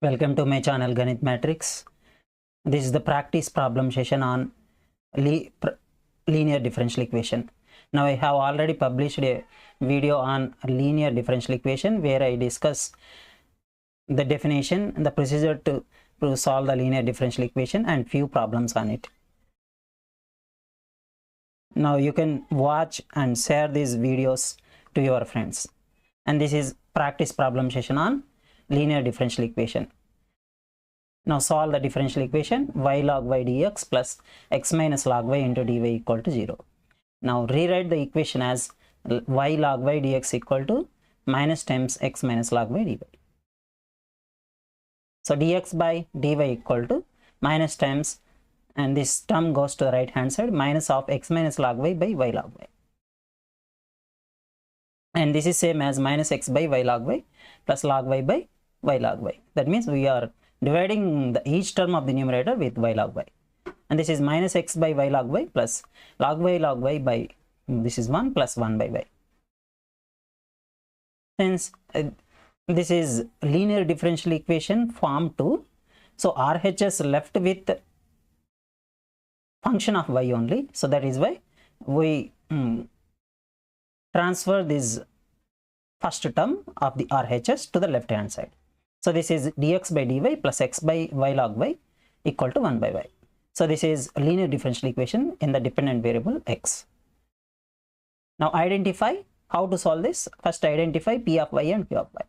Welcome to my channel Ganit Matrix. This is the practice problem session on linear differential equation. Now I have already published a video on linear differential equation where I discuss the definition and the procedure to solve the linear differential equation and few problems on it. Now you can watch and share these videos to your friends. And this is practice problem session on linear differential equation. Now solve the differential equation y log y dx plus x minus log y into dy equal to 0. Now rewrite the equation as y log y dx equal to minus times x minus log y dy. So dx by dy equal to minus times, and this term goes to the right hand side, minus of x minus log y by y log y. And this is same as minus x by y log y plus log y by y log y. That means we are dividing each term of the numerator with y log y. And this is minus x by y log y plus log y by, this is 1 plus 1 by y. Since this is linear differential equation form 2, so RHS left with function of y only. So that is why we transfer this first term of the RHS to the left hand side. So this is dx by dy plus x by y log y equal to 1 by y. So this is a linear differential equation in the dependent variable x. Now identify how to solve this. First identify p of y and q of y.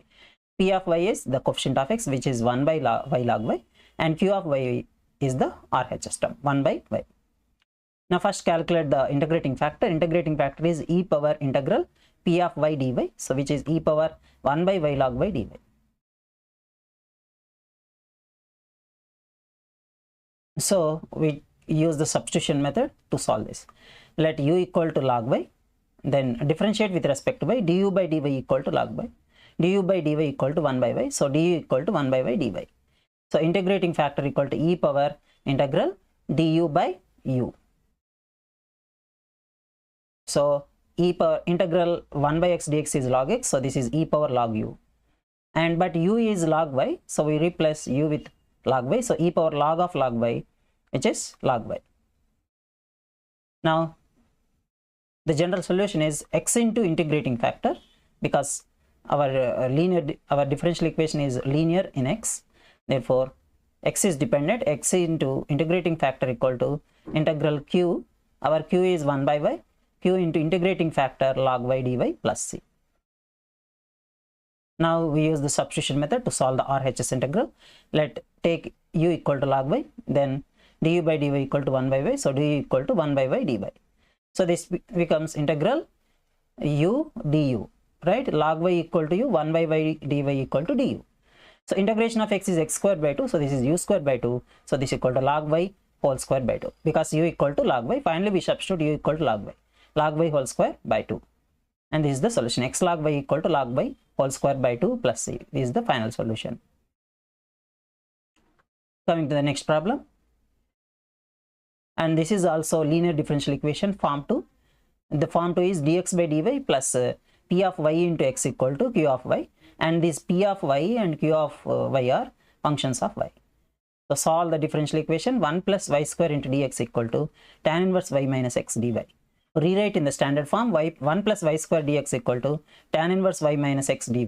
P of y is the coefficient of x, which is 1 by y log y, and q of y is the RHS term, 1 by y. Now first calculate the integrating factor. Integrating factor is e power integral p of y dy, so which is e power 1 by y log y dy. So we use the substitution method to solve this. Let u equal to log y, then differentiate with respect to y, du by dy equal to log y, du by dy equal to 1 by y, so du equal to 1 by y dy. So integrating factor equal to e power integral du by u. So e power integral 1 by x dx is log x, so this is e power log u. And but u is log y, so we replace u with log y, so e power log of log y, which is log y. Now the general solution is x into integrating factor, because our our differential equation is linear in x, therefore x is dependent. X into integrating factor equal to integral q, our q is 1 by y, q into integrating factor log y dy plus c. Now we use the substitution method to solve the RHS integral. Let take u equal to log y, then du by dy equal to 1 by y, so du equal to 1 by y dy. So this becomes integral u du, right? Log y equal to u, 1 by y dy equal to du. So integration of x is x squared by 2, so this is u squared by 2, so this equal to log y whole square by 2, because u equal to log y. Finally we substitute u equal to log y whole square by 2, and this is the solution. X log y equal to log y whole square by 2 plus c. This is the final solution. Coming to the next problem, and this is also linear differential equation form 2. The form 2 is dx by dy plus p of y into x equal to q of y, and this p of y and q of y are functions of y. So solve the differential equation. 1 plus y square into dx equal to tan inverse y minus x dy. Rewrite in the standard form, 1 plus y square dx equal to tan inverse y minus x dy.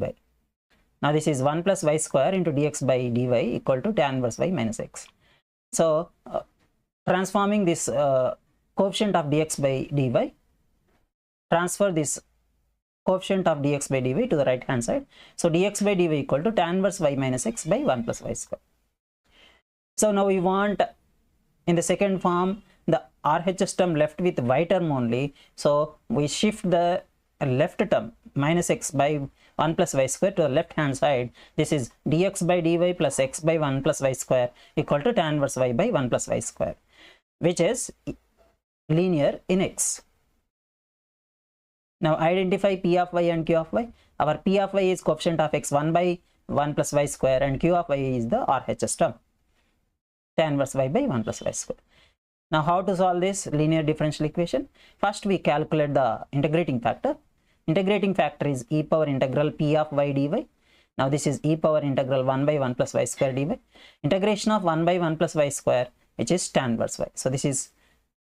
Now this is 1 plus y square into dx by dy equal to tan inverse y minus x. So transforming this coefficient of dx by dy, transfer this coefficient of dx by dy to the right hand side. So dx by dy equal to tan inverse y minus x by 1 plus y square. So now we want in the second form the RHS term left with y term only, so we shift the left term minus x by 1 plus y square to the left hand side. This is dx by dy plus x by 1 plus y square equal to tan inverse y by 1 plus y square, which is linear in x. Now identify p of y and q of y. Our p of y is coefficient of x 1 by 1 plus y square, and q of y is the RHS term, tan inverse y by 1 plus y square. Now how to solve this linear differential equation? First we calculate the integrating factor. Integrating factor is e power integral p of y dy. Now this is e power integral 1 by 1 plus y square dy. Integration of 1 by 1 plus y square, which is tan inverse y. So this is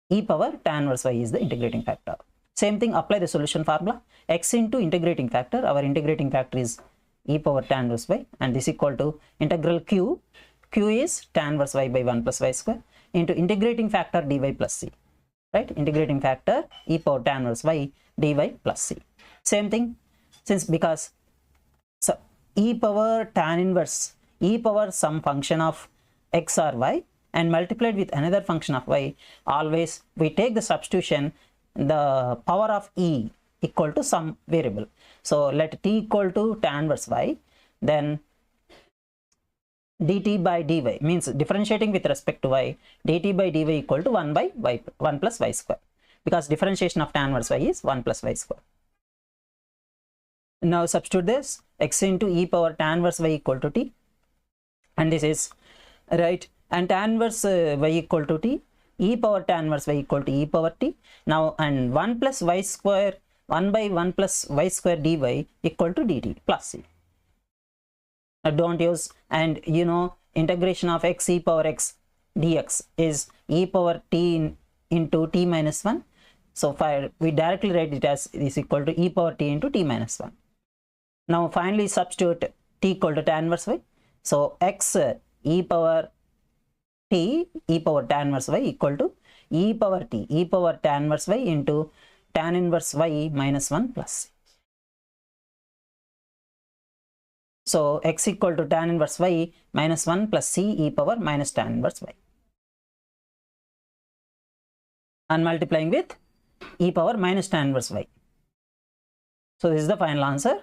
e power tan inverse y is the integrating factor. Same thing, apply the solution formula. X into integrating factor, our integrating factor is e power tan inverse y, and this equal to integral q. Q is tan inverse y by 1 plus y square into integrating factor dy plus c. Right? Integrating factor e power tan inverse y dy plus c. Same thing, since because so e power tan inverse, e power some function of x or y and multiplied with another function of y, always we take the substitution, the power of e equal to some variable. So let t equal to tan inverse y, then dt by dy means differentiating with respect to y, dt by dy equal to 1 by y, 1 plus y square, because differentiation of tan inverse y is 1 plus y square. Now substitute this, x into e power tan inverse y equal to t, and this is right, and tan inverse y equal to t, e power tan inverse y equal to e power t. Now and 1 plus y square, 1 by 1 plus y square dy equal to dt plus c. Now don't use, and you know integration of x e power x dx is e power t into t minus 1. So we directly write it as is equal to e power t into t minus 1. Now finally substitute t equal to tan inverse y. So x e power t e power tan inverse y equal to e power t e power tan inverse y into tan inverse y minus 1 plus c. So x equal to tan inverse y minus 1 plus c e power minus tan inverse y. And multiplying with e power minus tan inverse y. So this is the final answer.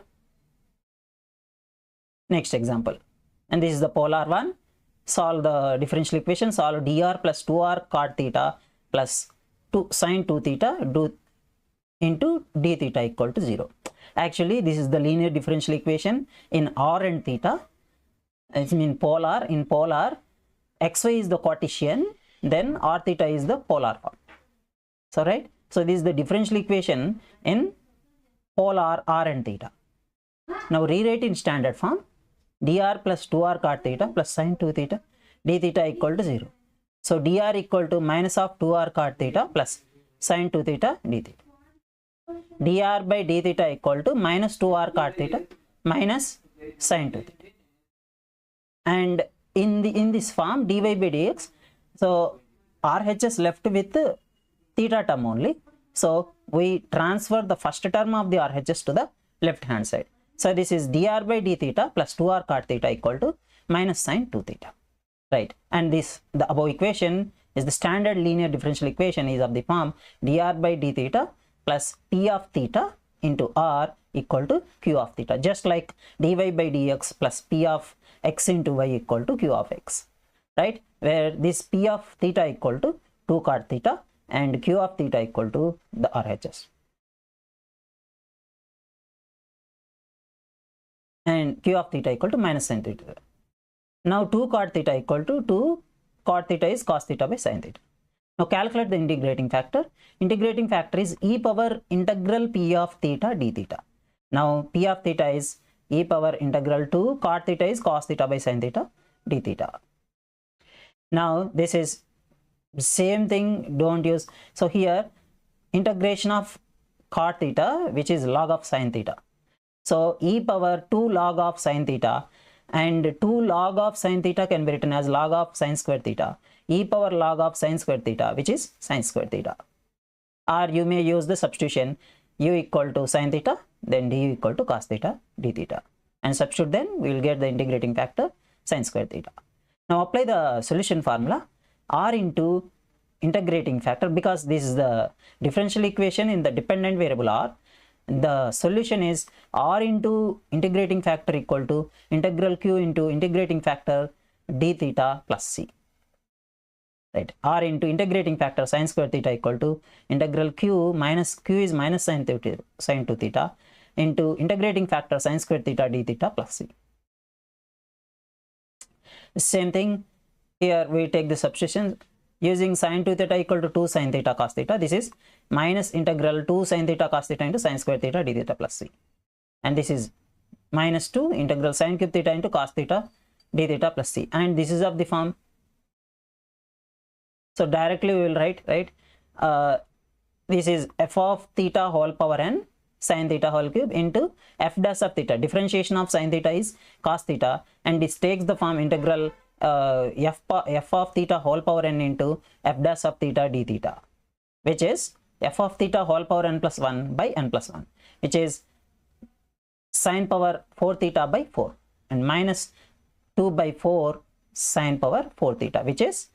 Next example, and this is the polar one. Solve the differential equation. Solve dr plus 2r cot theta plus 2 sin 2 theta into d theta equal to 0. Actually, this is the linear differential equation in r and theta. I mean polar. In polar, xy is the Cartesian, then r theta is the polar form. So right. So this is the differential equation in polar r and theta. Now rewrite in standard form. Dr plus 2r cot theta plus sin 2 theta d theta equal to 0. So dr equal to minus of 2r cot theta plus sin 2 theta d theta. Dr by d theta equal to minus 2r cot theta minus sin 2 theta. And in this form dy by dx, so RHS left with theta term only. So we transfer the first term of the RHS to the left hand side. So this is dr by d theta plus 2r cot theta equal to minus sin 2 theta. Right. And this, the above equation is the standard linear differential equation is of the form dr by d theta plus t of theta into r equal to q of theta. Just like dy by dx plus p of x into y equal to q of x. Right. Where this p of theta equal to 2 cot theta and q of theta equal to the RHS. And q of theta equal to minus sin theta. Now 2 cot theta equal to 2 cot theta is cos theta by sin theta. Now calculate the integrating factor. Integrating factor is e power integral p of theta d theta. Now p of theta is e power integral 2 cot theta is cos theta by sin theta d theta. Now this is same thing, don't use. So here integration of cot theta, which is log of sin theta. So e power 2 log of sin theta, and 2 log of sin theta can be written as log of sin square theta, e power log of sin square theta, which is sin square theta. Or you may use the substitution u equal to sin theta, then du equal to cos theta d theta, and substitute, then we will get the integrating factor sin square theta. Now apply the solution formula. R into integrating factor, because this is the differential equation in the dependent variable r. The solution is r into integrating factor equal to integral q into integrating factor d theta plus c. Right. R into integrating factor sin square theta equal to integral q minus q is minus sin 2 theta into integrating factor sin square theta d theta plus c. Same thing here, we take the substitution using sin 2 theta equal to 2 sin theta cos theta. This is minus integral 2 sin theta cos theta into sin square theta d theta plus c. And this is minus 2 integral sin cube theta into cos theta d theta plus c, and this is of the form. So directly we will write, right, this is f of theta whole power n sin theta whole cube into f dash of theta. Differentiation of sin theta is cos theta, and this takes the form integral f of theta whole power n into f dash of theta d theta, which is f of theta whole power n plus 1 by n plus 1, which is sin power 4 theta by 4, and minus 2 by 4 sin power 4 theta, which is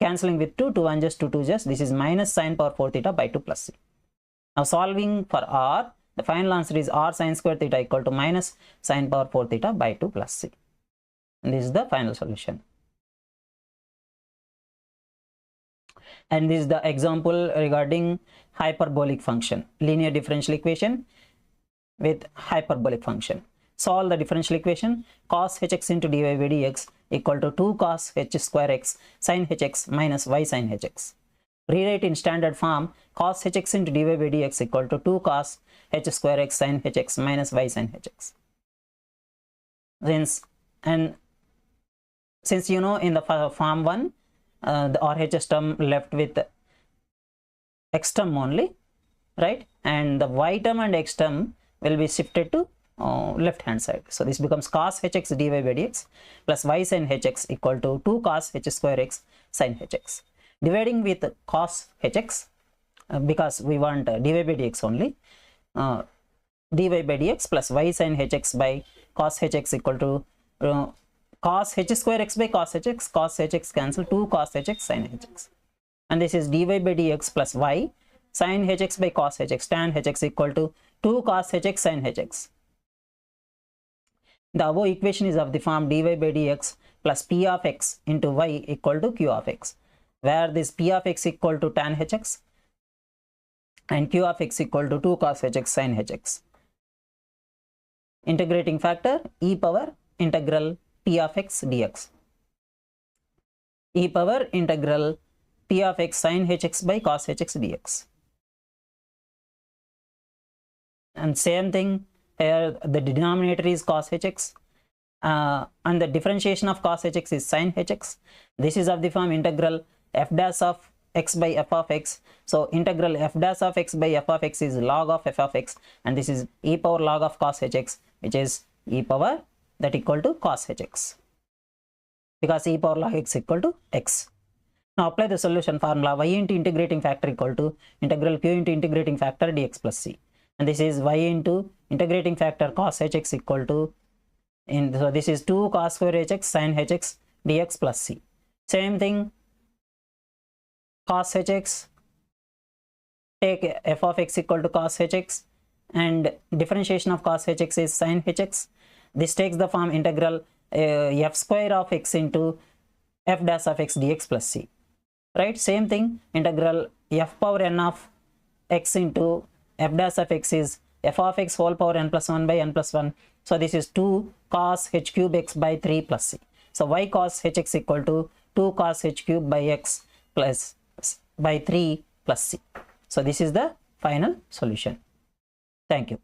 cancelling with 2, 2 1 just 2 2 just, this is minus sin power 4 theta by 2 plus c. Now solving for r, the final answer is r sin square theta equal to minus sin power 4 theta by 2 plus c, and this is the final solution. And this is the example regarding hyperbolic function, linear differential equation with hyperbolic function. Solve the differential equation cos hx into dy by dx equal to 2 cos h square x sin hx minus y sin hx. Rewrite in standard form cos hx into dy by dx equal to 2 cos h square x sin hx minus y sin hx. Since you know in the form 1 the RHS term left with x term only, right, and the y term and x term will be shifted to left hand side. So this becomes cos hx dy by dx plus y sin hx equal to 2 cos h square x sin hx. Dividing with cos hx because we want dy by dx only, dy by dx plus y sin hx by cos hx equal to cos h square x by cos hx cancel, 2 cos hx sin hx, and this is dy by dx plus y sin hx by cos hx tan hx equal to 2 cos hx sin hx. The above equation is of the form dy by dx plus p of x into y equal to q of x, where this p of x equal to tan hx and q of x equal to 2 cos hx sin hx. Integrating factor e power integral p of x dx, e power integral p of x sin hx by cos hx dx. And same thing here, the denominator is cos hx and the differentiation of cos hx is sin hx. This is of the form integral f dash of x by f of x. So integral f dash of x by f of x is log of f of x, and this is e power log of cos hx, which is e power that equal to cos hx, because e power log x equal to x. Now apply the solution formula y into integrating factor equal to integral q into integrating factor dx plus c, and this is y into integrating factor cos hx equal to so this is 2 cos square hx sin hx dx plus c. Same thing, cos hx, take f of x equal to cos hx, and differentiation of cos hx is sin hx. This takes the form integral f square of x into f dash of x dx plus c, right. Same thing, integral f power n of x into f dash of x is f of x whole power n plus 1 by n plus 1. So this is 2 cos h cube x by 3 plus c. So y cos hx equal to 2 cos h cube by x plus by 3 plus c. So this is the final solution. Thank you.